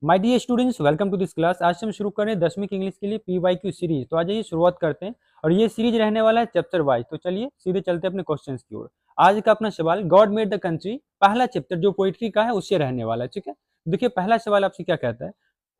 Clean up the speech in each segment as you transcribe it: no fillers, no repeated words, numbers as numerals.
My dear students, welcome to this class. आज से हम शुरू करें 10वीं की इंग्लिश के लिए PYQ सीरीज। तो आज ये शुरुआत करते हैं और ये सीरीज रहने वाला है चैप्टर वाइज। तो चलिए सीधे चलते हैं अपने क्वेश्चंस की ओर। आज का अपना सवाल गॉड मेड द कंट्री, पहला चैप्टर जो पोइट्री का है उससे रहने वाला है। ठीक है, देखिए पहला सवाल आपसे क्या कहता है,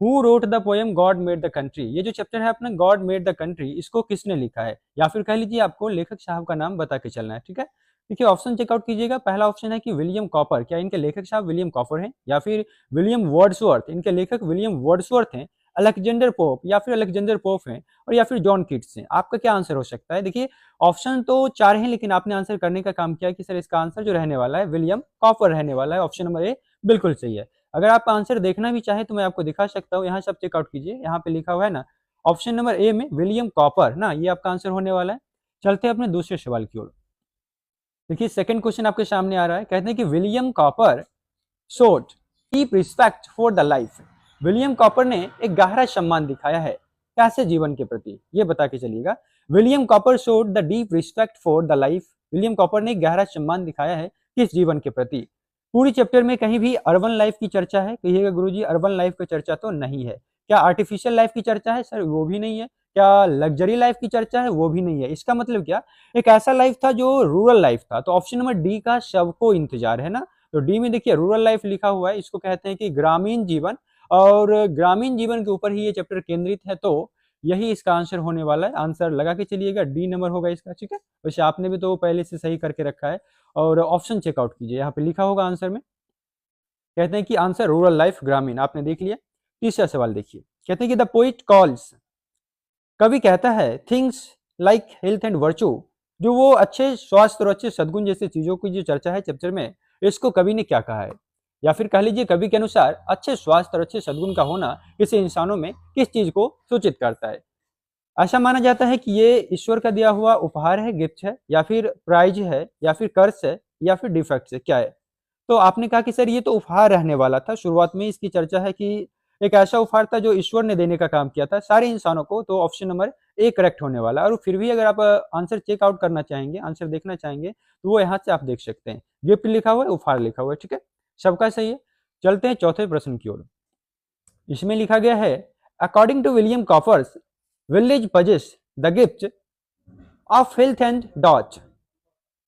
who wrote the poem God made the country. ये जो चैप्टर है अपना गॉड मेड द कंट्री, इसको किसने लिखा है, या फिर कह लीजिए आपको लेखक साहब का नाम बता के चलना है। ठीक है, देखिए ऑप्शन चेकआउट कीजिएगा। पहला ऑप्शन है कि विलियम कॉपर, क्या इनके लेखक साहब विलियम कॉपर हैं, या फिर विलियम वर्ड्सवर्थ, इनके लेखक विलियम वर्ड्सवर्थ हैं, अलेक्जेंडर पोप या फिर अलेक्जेंडर पोप हैं, और या फिर जॉन किट्स हैं। आपका क्या आंसर हो सकता है? देखिए ऑप्शन तो चार हैं, लेकिन आपने आंसर करने का काम किया है कि सर इसका आंसर जो रहने वाला है विलियम कॉपर रहने वाला है। ऑप्शन नंबर ए बिल्कुल सही है। अगर आप आंसर देखना भी चाहें तो मैं आपको दिखा सकता हूँ, यहाँ सब चेकआउट कीजिए, यहाँ पे लिखा हुआ है ना ऑप्शन नंबर ए में विलियम कॉपर ना, ये आपका आंसर होने वाला है। चलते हैं अपने दूसरे सवाल की ओर। देखिए सेकंड क्वेश्चन आपके सामने आ रहा है, कहते हैं कि William copper showed deep respect for the life. William copper ने एक गहरा सम्मान दिखाया है कैसे जीवन के प्रति, ये बता के चलिएगा। William copper showed the deep respect for the life. William copper ने एक गहरा सम्मान दिखाया है किस जीवन के प्रति। पूरी चैप्टर में कहीं भी अर्बन लाइफ की चर्चा है? कहिएगा गुरुजी अर्बन लाइफ की चर्चा तो नहीं है। क्या आर्टिफिशियल लाइफ की चर्चा है? सर वो भी नहीं है। क्या लग्जरी लाइफ की चर्चा है? वो भी नहीं है। इसका मतलब क्या, एक ऐसा लाइफ था जो रूरल लाइफ था। तो ऑप्शन नंबर डी का सबको इंतजार है ना, तो डी में देखिए रूरल लाइफ लिखा हुआ है, इसको कहते हैं कि ग्रामीण जीवन, और ग्रामीण जीवन के ऊपर ही ये चैप्टर केंद्रित है। तो यही इसका आंसर होने वाला है। आंसर लगा के चलिएगा, डी नंबर होगा इसका। ठीक है, वैसे आपने भी तो पहले से सही करके रखा है। और ऑप्शन चेकआउट कीजिए, यहाँ पे लिखा होगा आंसर में। कहते हैं कि आंसर रूरल लाइफ, ग्रामीण, आपने देख लिया। तीसरा सवाल देखिए, कहते हैं कि द पोइट कॉल्स, कवि कहता है things like health and virtue, जो वो अच्छे स्वास्थ्य और अच्छे सद्गुण जैसे चीजों की जो चर्चा है चैप्टर में, इसको कवि ने क्या कहा है? या फिर कह लीजिए कवि के अनुसार अच्छे स्वास्थ्य और अच्छे सद्गुण का होना किसी इंसानों में किस चीज को सूचित करता है? ऐसा माना जाता है कि ये ईश्वर का दिया हुआ उपहार है, गिफ्ट है, या फिर प्राइज है, या फिर कर्ज है, या फिर डिफेक्ट है, क्या है? तो आपने कहा कि सर ये तो उपहार रहने वाला था। शुरुआत में इसकी चर्चा है कि एक ऐसा उपहार था जो ईश्वर ने देने का काम किया था सारे इंसानों को। तो ऑप्शन नंबर ए करेक्ट होने वाला है। और फिर भी अगर आप आंसर चेकआउट करना चाहेंगे, आंसर देखना चाहेंगे, तो वो यहाँ से आप देख सकते हैं, गिफ्ट लिखा हुआ है, उपहार लिखा हुआ है। ठीक है, सबका सही है। चलते हैं चौथे प्रश्न की ओर। इसमें लिखा गया है, according to William Cowper's village pages the gift of health and डॉच।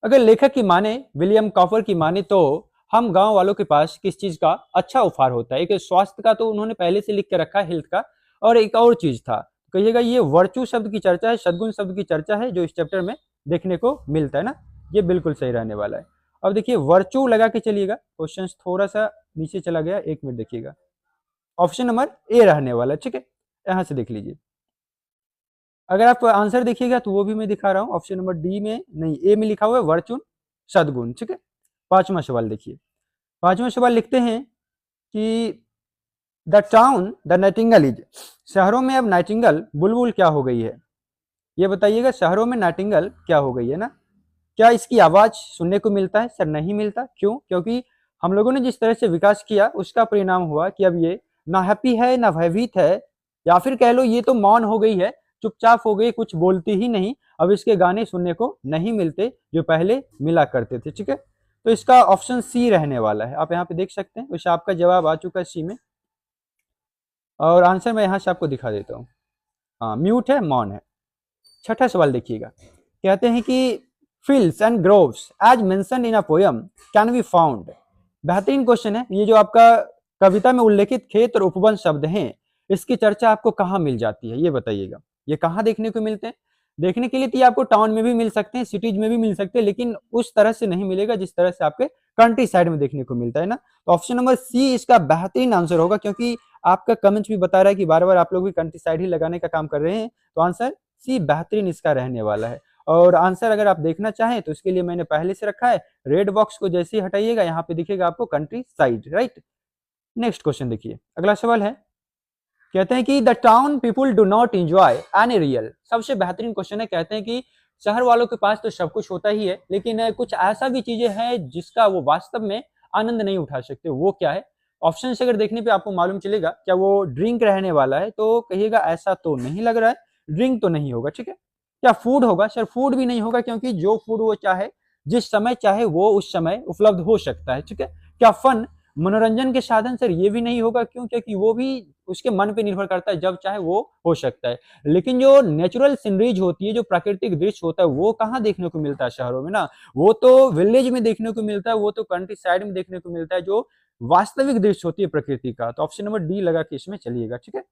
अगर लेखक की माने, विलियम कॉपर की माने, तो हम गांव वालों के पास किस चीज का अच्छा उपहार होता है? एक स्वास्थ्य का तो उन्होंने पहले से लिख के रखा है, हेल्थ का, और एक और चीज था, कहिएगा ये वर्चू शब्द की चर्चा है, सद्गुण शब्द की चर्चा है, जो इस चैप्टर में देखने को मिलता है ना। ये बिल्कुल सही रहने वाला है। अब देखिए वर्चू लगा के चलिएगा, क्वेश्चन थोड़ा सा नीचे चला गया, एक मिनट देखिएगा। ऑप्शन नंबर ए रहने वाला है। ठीक है, यहां से देख लीजिए। अगर आप आंसर देखिएगा तो वो भी मैं दिखा रहा हूं, ऑप्शन नंबर डी में नहीं, ए में लिखा हुआ है वर्चुन सद्गुण। ठीक है, पांचवा सवाल देखिए। पांचवा सवाल लिखते हैं कि the town the Nightingale is, शहरों में अब नाइटिंगल बुलबुल क्या हो गई है? ये बताइएगा, शहरों में नाइटिंगल क्या हो गई है ना। क्या इसकी आवाज सुनने को मिलता है? सर नहीं मिलता। क्यों? क्योंकि हम लोगों ने जिस तरह से विकास किया उसका परिणाम हुआ कि अब ये ना हैप्पी है ना भयभीत है, या फिर कह लो ये तो मौन हो गई है, चुपचाप हो गई, कुछ बोलती ही नहीं। अब इसके गाने सुनने को नहीं मिलते जो पहले मिला करते थे। ठीक है, तो इसका ऑप्शन सी रहने वाला है। आप यहाँ पे देख सकते हैं, वैसे आपका जवाब आ चुका है सी में, और आंसर मैं यहाँ से आपको दिखा देता हूँ। हाँ, म्यूट है, मौन है। छठा सवाल देखिएगा, कहते हैं कि fields and groves as mentioned in a poem can be found। बेहतरीन क्वेश्चन है ये, जो आपका कविता में उल्लेखित खेत और उपवन शब्द हैं, इसकी चर्चा आपको कहाँ मिल जाती है, ये बताइएगा। ये कहाँ देखने को मिलते हैं? देखने के लिए तो ये आपको टाउन में भी मिल सकते हैं, सिटीज में भी मिल सकते हैं, लेकिन उस तरह से नहीं मिलेगा जिस तरह से आपके कंट्री साइड में देखने को मिलता है ना। तो ऑप्शन नंबर सी इसका बेहतरीन आंसर होगा, क्योंकि आपका कमेंट भी बता रहा है कि बार बार आप लोग भी कंट्री साइड ही लगाने का काम कर रहे हैं। तो आंसर सी बेहतरीन इसका रहने वाला है। और आंसर अगर आप देखना चाहें तो इसके लिए मैंने पहले से रखा है, रेड बॉक्स को जैसे ही हटाइएगा यहाँ पे दिखेगा आपको country side, right. Next question देखिए, अगला सवाल है, कहते हैं कि the town people do not enjoy any real. सबसे बेहतरीन क्वेश्चन है, कहते हैं कि शहर वालों के पास तो सब कुछ होता ही है, लेकिन कुछ ऐसा भी चीजें हैं जिसका वो वास्तव में आनंद नहीं उठा सकते। वो क्या है? ऑप्शन से अगर देखने पे आपको मालूम चलेगा, क्या वो ड्रिंक रहने वाला है? तो कहिएगा ऐसा तो नहीं लग रहा है, ड्रिंक तो नहीं होगा। ठीक है, क्या फूड होगा? सर फूड भी नहीं होगा, क्योंकि जो फूड वो चाहे जिस समय चाहे वो उस समय उपलब्ध हो सकता है। ठीक है, क्या फन? मनोरंजन के साधन सर ये भी नहीं होगा, क्यों? क्योंकि वो भी उसके मन पे निर्भर करता है, जब चाहे वो हो सकता है। लेकिन जो नेचुरल सीनरीज होती है, जो प्राकृतिक दृश्य होता है, वो कहाँ देखने को मिलता है शहरों में ना, वो तो विलेज में देखने को मिलता है, वो तो कंट्री साइड में देखने को मिलता है, जो वास्तविक दृश्य होती है प्रकृति का। तो ऑप्शन नंबर डी लगा के इसमें चलिएगा, ठीक है।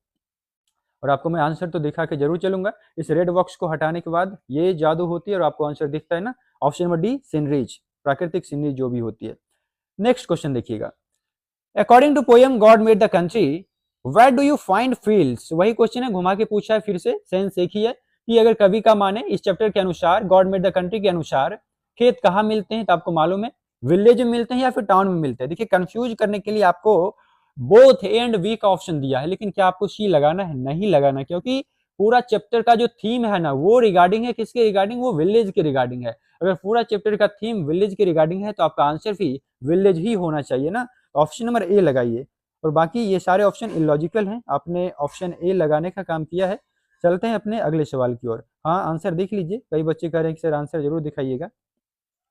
और आपको मैं आंसर तो दिखा के जरूर चलूंगा। इस रेड बॉक्स को हटाने के बाद ये जादू होती है और आपको आंसर दिखता है ना, ऑप्शन नंबर डी सीनरीज, प्राकृतिक सीनरीज जो भी होती है। नेक्स्ट क्वेश्चन देखिएगा, according to poem God made the country where do you find fields, वही क्वेश्चन है, घुमा के पूछा है फिर से, सेंस एक ही है कि अगर कवि का माने इस चैप्टर के अनुसार, गॉड मेड द कंट्री के अनुसार खेत कहाँ मिलते हैं, तो आपको मालूम है विलेज में मिलते हैं या फिर टाउन में मिलते हैं। देखिए कंफ्यूज करने के लिए आपको बोथ ए एंड बी का ऑप्शन दिया है, लेकिन क्या आपको सी लगाना है? नहीं लगाना, क्योंकि पूरा चैप्टर का जो थीम है ना, वो रिगार्डिंग है किसके रिगार्डिंग? वो विलेज के रिगार्डिंग है। अगर पूरा चैप्टर का थीम विलेज के रिगार्डिंग है तो आपका आंसर भी विलेज ही होना चाहिए ना। ऑप्शन नंबर ए लगाइए, और बाकी ये सारे ऑप्शन इलॉजिकल हैं, आपने ऑप्शन ए लगाने का काम किया है। चलते हैं अपने अगले सवाल की ओर। हाँ आंसर देख लीजिए, कई बच्चे कह रहे हैं कि सर आंसर जरूर दिखाइएगा,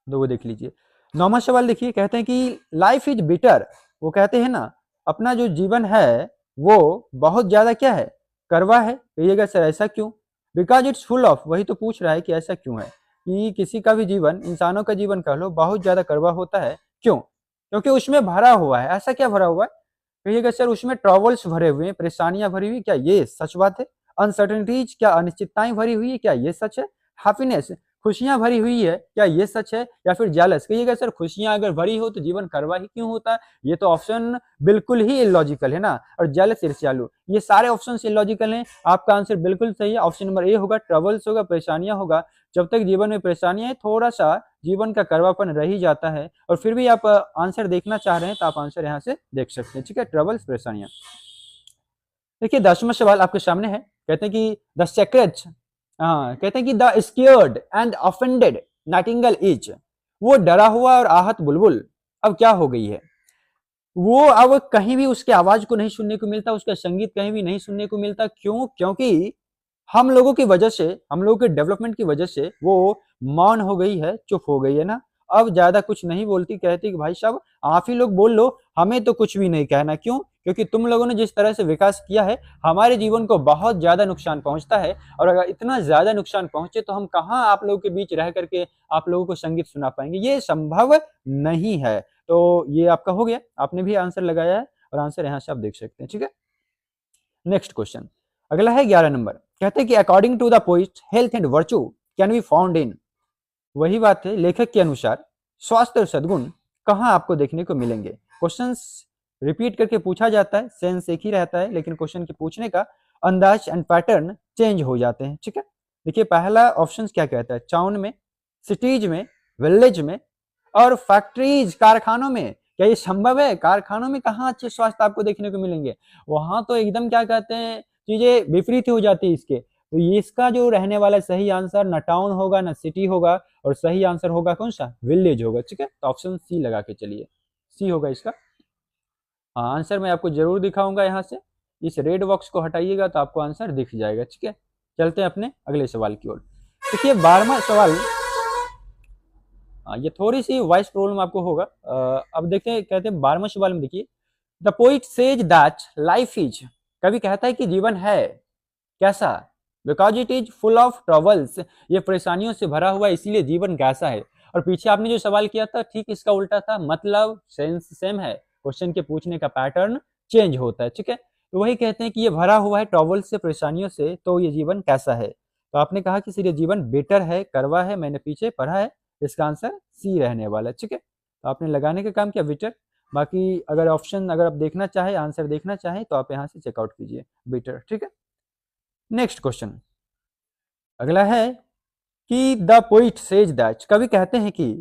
तो वो देख लीजिए। 9वां सवाल देखिए, कहते हैं कि लाइफ इज बिटर, वो कहते हैं ना अपना जो जीवन है वो बहुत ज्यादा क्या है? कड़वा है। कहिएगा सर ऐसा क्यों? बिकॉज इट्स फुल ऑफ, वही तो पूछ रहा है कि ऐसा क्यों है कि किसी का भी जीवन, इंसानों का जीवन कह लो, बहुत ज्यादा कड़वा होता है। क्यों? क्योंकि उसमें भरा हुआ है। ऐसा क्या भरा हुआ है? कहिएगा सर उसमें ट्रबल्स भरे हुए हैं, परेशानियां भरी हुई, क्या ये सच बात है? अनसर्टेनिटीज, क्या अनिश्चितताएं भरी हुई है, क्या ये सच है? हैप्पीनेस, खुशियां भरी हुई है, क्या ये सच है? या फिर जेलस, कहिएगा सर खुशियां अगर भरी हो तो जीवन कड़वा ही क्यों होता है? ये तो ऑप्शन बिल्कुल ही इलॉजिकल है ना। और जेलस, ईर्ष्यालु, ये सारे ऑप्शन इलॉजिकल हैं। आपका आंसर बिल्कुल सही है, ऑप्शन नंबर ए होगा, ट्रबल्स होगा, परेशानियां होगा। जब तक जीवन में परेशानियां है, थोड़ा सा जीवन का कड़वापन रह ही जाता है। और फिर भी आप आंसर देखना चाह रहे हैं तो आप आंसर यहाँ से देख सकते हैं, ठीक है, ट्रबल्स, परेशानियां। देखिए 10वां सवाल आपके सामने है, कहते हैं कि द सेक्रेट, कहते हैं कि the scared and offended Nightingale is, वो डरा हुआ और आहत बुलबुल अब क्या हो गई है? वो अब कहीं भी उसके आवाज को नहीं सुनने को मिलता, उसका संगीत कहीं भी नहीं सुनने को मिलता। क्यों? क्योंकि हम लोगों की वजह से, हम लोगों के डेवलपमेंट की वजह से वो मौन हो गई है, चुप हो गई है ना। अब ज्यादा कुछ नहीं बोलती, कहती कि भाई साहब आप ही लोग बोल लो, हमें तो कुछ भी नहीं कहना। क्यों? क्योंकि तुम लोगों ने जिस तरह से विकास किया है, हमारे जीवन को बहुत ज्यादा नुकसान पहुंचता है। और अगर इतना ज्यादा नुकसान पहुंचे तो हम कहाँ आप लोगों के बीच रह करके आप लोगों को संगीत सुना पाएंगे? ये संभव नहीं है। तो ये आपका हो गया, आपने भी आंसर लगाया है और आंसर यहाँ से आप देख सकते हैं, ठीक है। नेक्स्ट क्वेश्चन अगला है 11 नंबर, कहते हैं कि according to the poet health and virtue can be found in, वही बात है, लेखक के अनुसार स्वास्थ्य और सद्गुण कहाँ आपको देखने को मिलेंगे? क्वेश्चंस रिपीट करके पूछा जाता है, सेंस एक ही रहता है, लेकिन क्वेश्चन के पूछने का अंदाज एंड पैटर्न चेंज हो जाते हैं, ठीक है। देखिए पहला ऑप्शन क्या कहता है, टाउन में, सिटीज में, विलेज में और फैक्ट्रीज, कारखानों में। क्या ये संभव है? कारखानों में कहाँ अच्छे स्वास्थ्य आपको देखने को मिलेंगे? वहां तो एकदम क्या कहते हैं, चीजें विपरीत हो जाती है इसके। तो ये इसका जो रहने वाला सही आंसर ना टाउन होगा ना सिटी होगा, और सही आंसर होगा कौन सा? विलेज होगा, ठीक है। तो ऑप्शन सी लगा के चलिए, सी होगा इसका। हाँ आंसर मैं आपको जरूर दिखाऊंगा, यहाँ से इस रेड बॉक्स को हटाइएगा तो आपको आंसर दिख जाएगा, ठीक है। चलते हैं अपने अगले सवाल की ओर। देखिए 12वां सवाल, ये थोड़ी सी वॉइस प्रॉब्लम आपको होगा। अब देखते हैं, कहते हैं 12वें सवाल में, देखिए the poet says that life is, कवि कहता है कि जीवन है कैसा? Because it is full of troubles, ये परेशानियों से भरा हुआ है, इसीलिए जीवन कैसा है। और पीछे आपने जो सवाल किया था ठीक इसका उल्टा था, मतलब सेंस सेम है, क्वेश्चन के पूछने का पैटर्न चेंज होता है, ठीक है। तो वही कहते हैं कि ये भरा हुआ है ट्रबल्स से, परेशानियों से, तो ये जीवन कैसा है? तो आपने कहा कि ये जीवन बेटर है, करवा है, मैंने पीछे पढ़ा है, इसका आंसर सी रहने वाला है, ठीक है। तो आपने लगाने का काम किया बेटर। बाकी अगर ऑप्शन अगर आप देखना चाहे, आंसर देखना चाहें तो आप यहाँ से चेकआउट कीजिए बेटर, ठीक है। नेक्स्ट क्वेश्चन अगला है कि द पोइट सेज दैट, कवि कहते हैं कि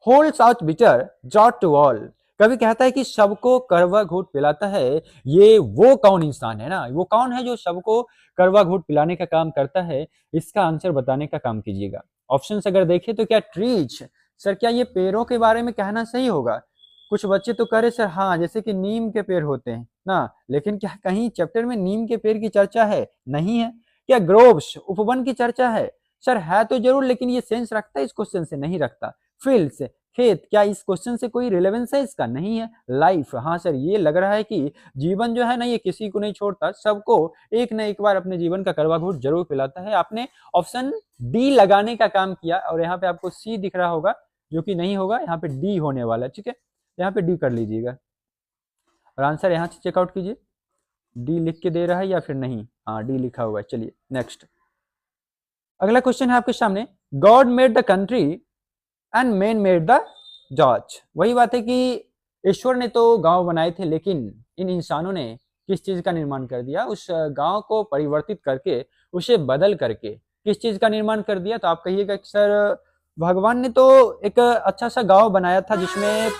होल्ड्स आउट बिटर जॉट टू ऑल, कवि कहता है कि सबको कड़वा घूट पिलाता है। ये वो कौन इंसान है ना, वो कौन है जो सबको कड़वा घूट पिलाने का काम करता है? इसका आंसर बताने का काम कीजिएगा। ऑप्शंस अगर देखें तो क्या ट्रीज, सर क्या ये पेड़ों के बारे में कहना सही होगा? कुछ बच्चे तो कह रहे सर हाँ, जैसे कि नीम के पेड़ होते हैं ना, लेकिन क्या कहीं चैप्टर में नीम के पेड़ की चर्चा है? नहीं है। क्या ग्रोव्स, उपवन की चर्चा है? सर है तो जरूर, लेकिन ये सेंस रखता है इस क्वेश्चन से? नहीं रखता। फील्ड्स, खेत, क्या इस क्वेश्चन से कोई रिलेवेंस है इसका? नहीं है। लाइफ, हाँ सर ये लग रहा है कि जीवन जो है ना ये किसी को नहीं छोड़ता, सबको एक न एक बार अपने जीवन का कड़वा घूंट जरूर पिलाता है। आपने ऑप्शन डी लगाने का काम किया और यहाँ पे आपको सी दिख रहा होगा, जो कि नहीं होगा, यहाँ पे डी होने वाला है। ठीक है, यहाँ पे डी कर लीजिएगा और आंसर यहाँ से चेकआउट कीजिए। डी लिख के दे रहा है या फिर नहीं? हाँ डी लिखा हुआ है। चलिए नेक्स्ट, अगला क्वेश्चन है आपके सामने, God made the country and man made the George. वही बात है कि ईश्वर ने तो गांव बनाए थे, लेकिन इन इंसानों ने किस चीज का निर्माण कर दिया? उस गांव को परिवर्तित करके, उसे बदल करके किस चीज का निर्माण कर दिया? तो आप कहिएगा कि सर भगवान ने तो एक अच्छा सा गांव बनाया था जिसमें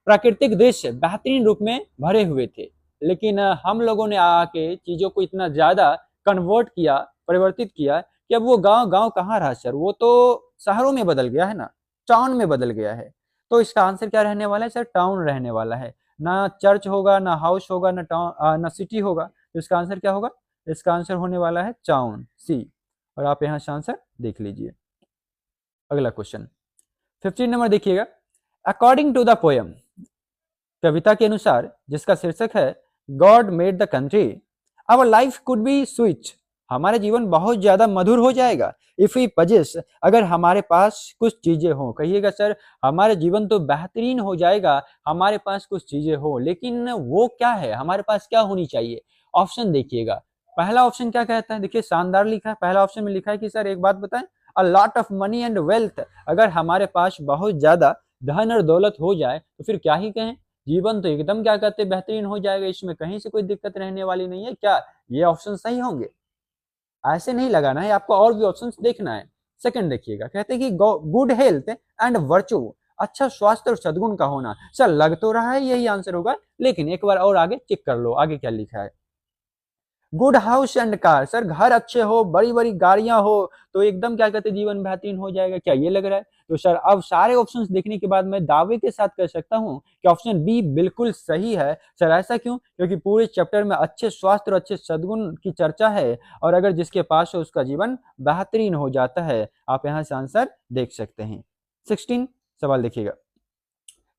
प्राकृतिक दृश्य बेहतरीन रूप में भरे हुए थे, लेकिन हम लोगों ने आके चीजों को इतना ज्यादा कन्वर्ट किया, परिवर्तित किया कि अब वो गांव गांव कहाँ रहा सर, वो तो शहरों में बदल गया है ना, टाउन में बदल गया है। तो इसका आंसर क्या रहने वाला है सर? टाउन रहने वाला है। ना चर्च होगा, ना हाउस होगा, ना टाउन, ना सिटी होगा। तो इसका आंसर क्या होगा? इसका आंसर होने वाला है टाउन, सी। और आप यहाँ से आंसर देख लीजिए। अगला क्वेश्चन 15 नंबर देखिएगा, अकॉर्डिंग टू द पोएम, कविता के अनुसार जिसका शीर्षक है God made the country, our life could be sweet, हमारा जीवन बहुत ज्यादा मधुर हो जाएगा। इफ वी पजेस, अगर हमारे पास कुछ चीजें हो। कहिएगा सर हमारा जीवन तो बेहतरीन हो जाएगा हमारे पास कुछ चीजें हो, लेकिन वो क्या है, हमारे पास क्या होनी चाहिए? ऑप्शन देखिएगा, पहला ऑप्शन क्या कहता है? देखिए शानदार लिखा है, पहला ऑप्शन में लिखा है कि सर एक बात बताएं, a lot of money and wealth, अगर हमारे पास बहुत ज्यादा धन और दौलत हो जाए तो फिर क्या ही कहें, जीवन तो एकदम क्या कहते हैं बेहतरीन हो जाएगा, इसमें कहीं से कोई दिक्कत रहने वाली नहीं है। क्या ये ऑप्शन सही होंगे? ऐसे नहीं लगाना है, आपको और भी ऑप्शंस देखना है। सेकंड देखिएगा, कहते हैं कि गुड हेल्थ एंड वर्चू, अच्छा स्वास्थ्य और सद्गुण का होना। सर लग तो रहा है यही आंसर होगा, लेकिन एक बार और आगे चेक कर लो, आगे क्या लिखा है। Good house and car, sir घर अच्छे हो, बड़ी बड़ी गाड़ियां हो तो एकदम क्या कहते हैं जीवन बेहतरीन हो जाएगा, क्या ये लग रहा है? तो सर अब सारे ऑप्शंस देखने के बाद मैं दावे के साथ कह सकता हूं कि ऑप्शन बी बिल्कुल सही है। सर ऐसा क्यों? क्योंकि पूरे चैप्टर में अच्छे स्वास्थ्य और अच्छे सद्गुण की चर्चा है, और अगर जिसके पास है उसका जीवन बेहतरीन हो जाता है। आप यहाँ से आंसर देख सकते हैं। 16 सवाल देखिएगा,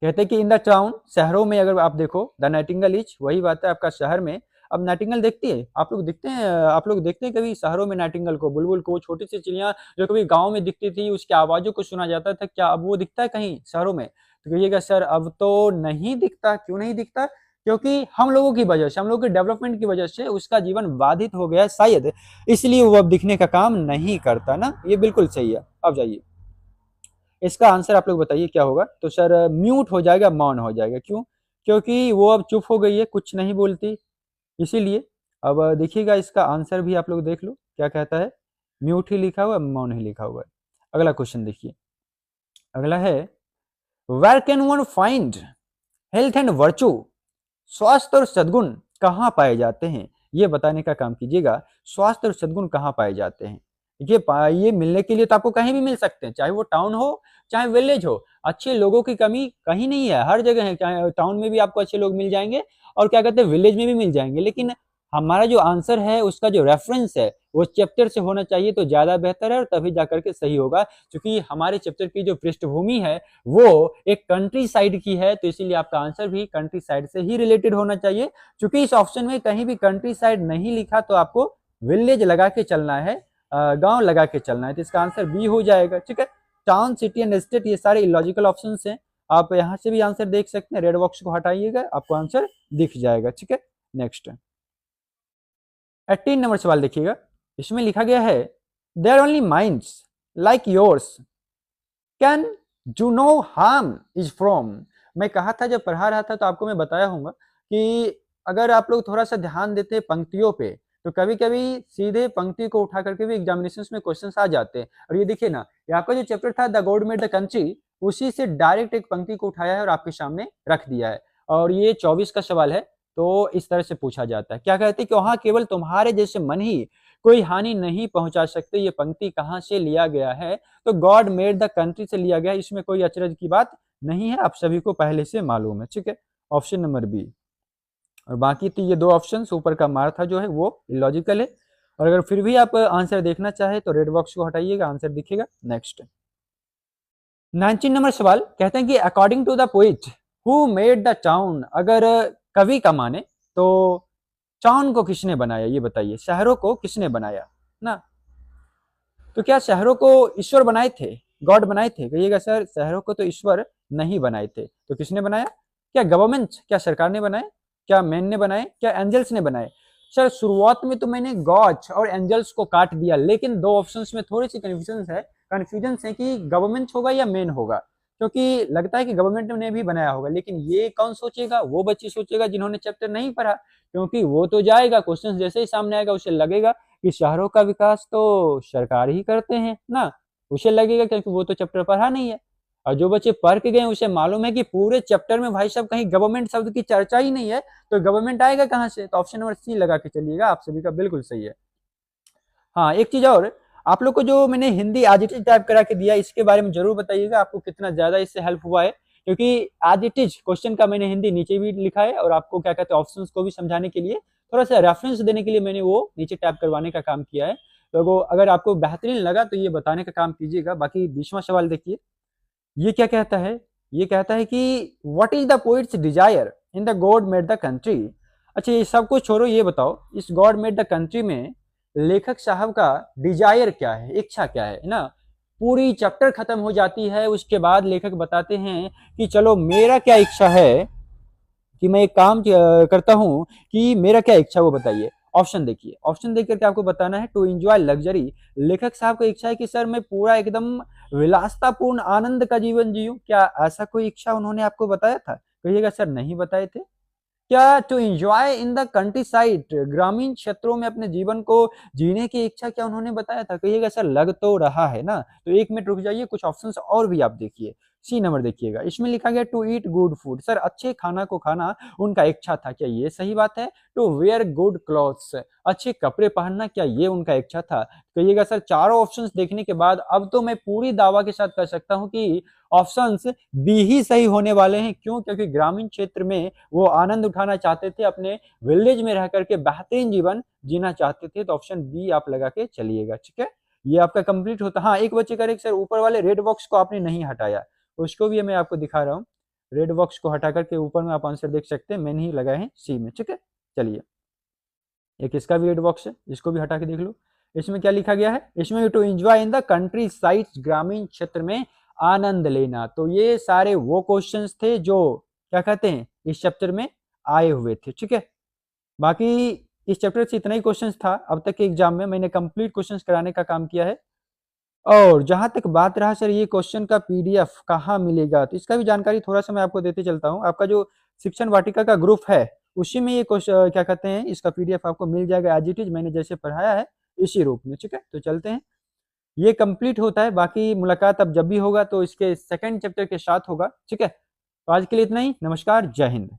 कहते हैं कि इन द टाउन, शहरों में अगर आप देखो, द नाइटिंगेल इज, वही बात है आपका शहर में। अब नाइटिंगेल देखती है, आप लोग देखते हैं, आप लोग देखते हैं कभी शहरों में नाइटिंगेल को, बुलबुल को, वो छोटी सी चिड़िया जो कभी गांव में दिखती थी उसकी आवाजों को सुना जाता था, क्या अब वो दिखता है कहीं शहरों में? तो कहिएगा सर अब तो नहीं दिखता। क्यों नहीं दिखता? क्योंकि हम लोगों की वजह से, हम लोगों के डेवलपमेंट की वजह से उसका जीवन बाधित हो गया शायद, इसलिए वो अब दिखने का काम नहीं करता ना। ये बिल्कुल सही है। अब जाइए, इसका आंसर आप लोग बताइए क्या होगा? तो सर म्यूट हो जाएगा, मौन हो जाएगा। क्यों? क्योंकि वो अब चुप हो गई है, कुछ नहीं बोलती, इसीलिए। अब देखिएगा इसका आंसर भी आप लोग देख लो क्या कहता है, म्यूट ही लिखा हुआ है, मौन ही लिखा हुआ है। अगला क्वेश्चन देखिए, अगला है, where can one find health and virtue, स्वास्थ्य और सद्गुण कहाँ पाए जाते हैं? ये बताने का काम कीजिएगा, स्वास्थ्य और सद्गुण कहाँ पाए जाते हैं? ये मिलने के लिए तो आपको कहीं भी मिल सकते हैं, चाहे वो टाउन हो चाहे विलेज हो। अच्छे लोगों की कमी कहीं नहीं है, हर जगह है। चाहे टाउन में भी आपको अच्छे लोग मिल जाएंगे और क्या कहते हैं विलेज में भी मिल जाएंगे, लेकिन हमारा जो आंसर है उसका जो रेफरेंस है वो चैप्टर से होना चाहिए तो ज्यादा बेहतर है, और तभी जाकर के सही होगा। क्योंकि हमारे चैप्टर की जो पृष्ठभूमि है वो एक कंट्री साइड की है, तो इसीलिए आपका आंसर भी कंट्री साइड से ही रिलेटेड होना चाहिए। क्योंकि इस ऑप्शन में कहीं भी कंट्री साइड नहीं लिखा तो आपको विलेज लगा के चलना है, गांव लगा के चलना है, तो इसका आंसर बी हो जाएगा। ठीक है, टाउन, सिटी एंड स्टेट ये सारे इलॉजिकल ऑप्शंस हैं। आप यहाँ से भी आंसर देख सकते हैं, रेड बॉक्स को हटाइएगा आपको आंसर दिख जाएगा। ठीक है, नेक्स्ट 18 नंबर सवाल देखिएगा, इसमें लिखा गया है, there only minds like yours can do no harm is from. मैं कहा था जब पढ़ा रहा था तो आपको मैं बताया हूँ कि अगर आप लोग थोड़ा सा ध्यान देते पंक्तियों पे तो कभी कभी सीधे पंक्ति को उठा करके भी एग्जामिनेशन में क्वेश्चन आ जाते हैं। और ये देखिए ना, ये आपका जो चैप्टर था the God made the country, उसी से डायरेक्ट एक पंक्ति को उठाया है और आपके सामने रख दिया है। और ये 24 का सवाल है, तो इस तरह से पूछा जाता है। क्या कहते हैं कि वहां केवल तुम्हारे जैसे मन ही कोई हानि नहीं पहुंचा सकते। ये पंक्ति कहाँ से लिया गया है? तो गॉड मेड द कंट्री से लिया गया है, इसमें कोई अचरज की बात नहीं है, आप सभी को पहले से मालूम है। ठीक है, ऑप्शन नंबर बी। और बाकी तो ये दो ऑप्शन ऊपर का मार था जो है वो इलॉजिकल है। और अगर फिर भी आप आंसर देखना चाहे तो रेड बॉक्स को हटाइएगा, आंसर दिखेगा। नेक्स्ट 19 नंबर सवाल कहते हैं कि according to the poet who made the town, अगर कवि का माने तो टाउन को किसने बनाया, ये बताइए, शहरों को किसने बनाया ना। तो क्या शहरों को ईश्वर बनाए थे, गॉड बनाए थे? कहिएगा सर शहरों को तो ईश्वर नहीं बनाए थे, तो किसने बनाया? क्या गवर्नमेंट, क्या सरकार ने बनाए, क्या मैन ने बनाए, क्या एंजल्स ने बनाए? सर शुरुआत में तो मैंने गॉड और एंजल्स को काट दिया, लेकिन दो ऑप्शंस में थोड़ी सी कंफ्यूजन है कि गवर्नमेंट होगा या मैन होगा, क्योंकि लगता है कि गवर्नमेंट ने भी बनाया होगा, लेकिन ये कौन सोचेगा? वो बच्चे सोचेगा जिन्होंने चैप्टर नहीं पढ़ा, क्योंकि वो तो जाएगा क्वेश्चन जैसे ही सामने आएगा उसे लगेगा कि शहरों का विकास तो सरकार ही करते हैं ना, उसे लगेगा क्योंकि वो तो चैप्टर पढ़ा नहीं है। और जो बच्चे पढ़ के गए उसे मालूम है कि पूरे चैप्टर में भाई साहब कहीं गवर्नमेंट शब्द की चर्चा ही नहीं है, तो गवर्नमेंट आएगा कहाँ से? तो ऑप्शन नंबर सी लगा के चलिएगा, आप सभी का बिल्कुल सही है। हाँ एक चीज और, आप लोग को जो मैंने हिंदी आज इट इज टाइप करा के दिया इसके बारे में जरूर बताइएगा आपको कितना ज्यादा इससे हेल्प हुआ है, क्योंकि आज इट इज क्वेश्चन का मैंने हिंदी नीचे भी लिखा है और आपको क्या कहते हैं ऑप्शंस को भी समझाने के लिए थोड़ा सा रेफरेंस देने के लिए मैंने वो नीचे टैप करवाने का काम किया है। तो अगर आपको बेहतरीन लगा तो ये बताने का काम कीजिएगा। बाकी 20वां सवाल देखिए, ये क्या कहता है? ये कहता है कि what is the poet's desire in the God made the country. अच्छा ये सब कुछ छोड़ो, ये बताओ इस गॉड मेड द कंट्री में लेखक साहब का डिजायर क्या है, इच्छा क्या है ना। पूरी चैप्टर खत्म हो जाती है, उसके बाद लेखक बताते हैं कि चलो मेरा क्या इच्छा है कि मैं एक काम करता हूं कि मेरा क्या इच्छा वो बताइए। ऑप्शन देखिए, ऑप्शन देख करके आपको बताना है टू एंजॉय लग्जरी। लेखक साहब का इच्छा है कि सर मैं पूरा एकदम विलासतापूर्ण आनंद का जीवन जीऊं, क्या ऐसा कोई इच्छा उन्होंने आपको बताया था? कहिएगा सर नहीं बताए थे। क्या to enjoy in the countryside, ग्रामीण क्षेत्रों में अपने जीवन को जीने की इच्छा क्या उन्होंने बताया था? कहिएगा सर लग तो रहा है ना। तो 1 मिनट रुक जाइए, कुछ ऑप्शंस और भी आप देखिए। सी नंबर देखिएगा, इसमें लिखा गया to eat good food, sir अच्छे खाना को खाना उनका इच्छा था, क्या ये सही बात है? टू वेयर गुड क्लॉथ्स, अच्छे कपड़े पहनना, क्या ये उनका इच्छा था? कहिएगा सर चारों ऑप्शंस देखने के बाद अब तो मैं पूरी दावा के साथ कह सकता हूं कि ऑप्शंस बी ही सही होने वाले हैं। क्यों? क्योंकि ग्रामीण क्षेत्र में वो आनंद उठाना चाहते थे, अपने विलेज में रह करके बेहतरीन जीवन जीना चाहते थे। तो ऑप्शन बी आप लगा के चलिएगा, ठीक है। ये आपका कंप्लीट होता। हाँ एक बच्चे करेक्ट सर, ऊपर वाले रेड बॉक्स को आपने नहीं हटाया, उसको भी मैं आपको दिखा रहा हूँ। रेड बॉक्स को हटा करके ऊपर में आप आंसर देख सकते हैं, मैंने ही लगाए हैं सी में, ठीक है। चलिए एक इसका भी रेड बॉक्स है, इसको भी हटा के देख लो। इसमें क्या लिखा गया है? इसमें to enjoy in the countryside, ग्रामीण क्षेत्र में आनंद लेना। तो ये सारे वो क्वेश्चंस थे जो क्या कहते हैं इस चैप्टर में आए हुए थे, ठीक है। बाकी इस चैप्टर से इतना ही क्वेश्चंस था अब तक के एग्जाम में, मैंने कंप्लीट क्वेश्चंस कराने का काम किया है। और जहां तक बात रहा सर ये क्वेश्चन का पीडीएफ कहाँ मिलेगा, तो इसका भी जानकारी थोड़ा सा मैं आपको देते चलता हूँ। आपका जो शिक्षण वाटिका का ग्रुप है उसी में ये क्वेश्चन क्या कहते हैं इसका पीडीएफ आपको मिल जाएगा एज इट इज, मैंने जैसे पढ़ाया है इसी रूप में, ठीक है। तो चलते हैं, ये कंप्लीट होता है। बाकी मुलाकात अब जब भी होगा तो इसके सेकंड चैप्टर के साथ होगा, ठीक है। तो आज के लिए इतना ही, नमस्कार, जय हिंद।